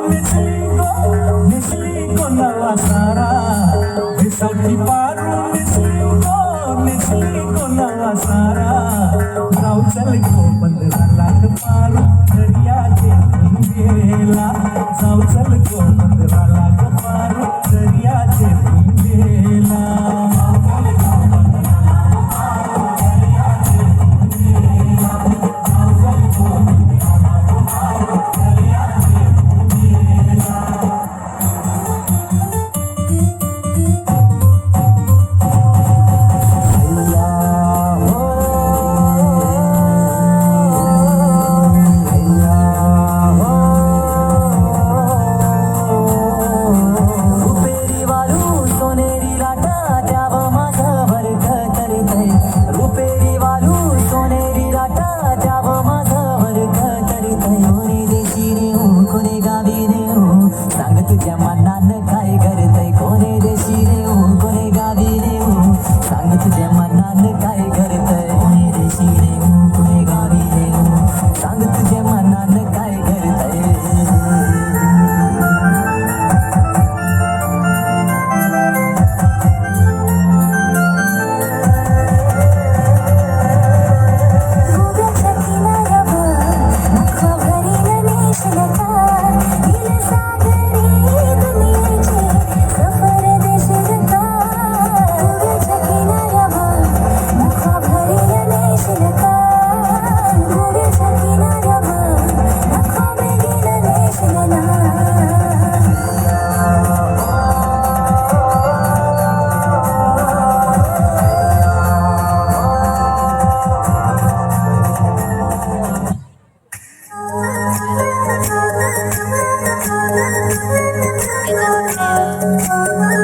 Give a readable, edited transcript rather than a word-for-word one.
मिसळी नवा सारा विसाखी पारू मिसळी नवा सारा जाऊ चल गो पंधराला पारू दर्याचे गेला जाऊ चल गो पंधराला पारू दर्याचे गेला तुझ्या मनानं काय करतय कोणे देशी रे हो कोणे गावी रे हो सांग तुझ्या मनानं काय करतय कोणे देशी रे हो कोणे गावी रे हो सांग तुझ्या मनानं काय करतय Thank you.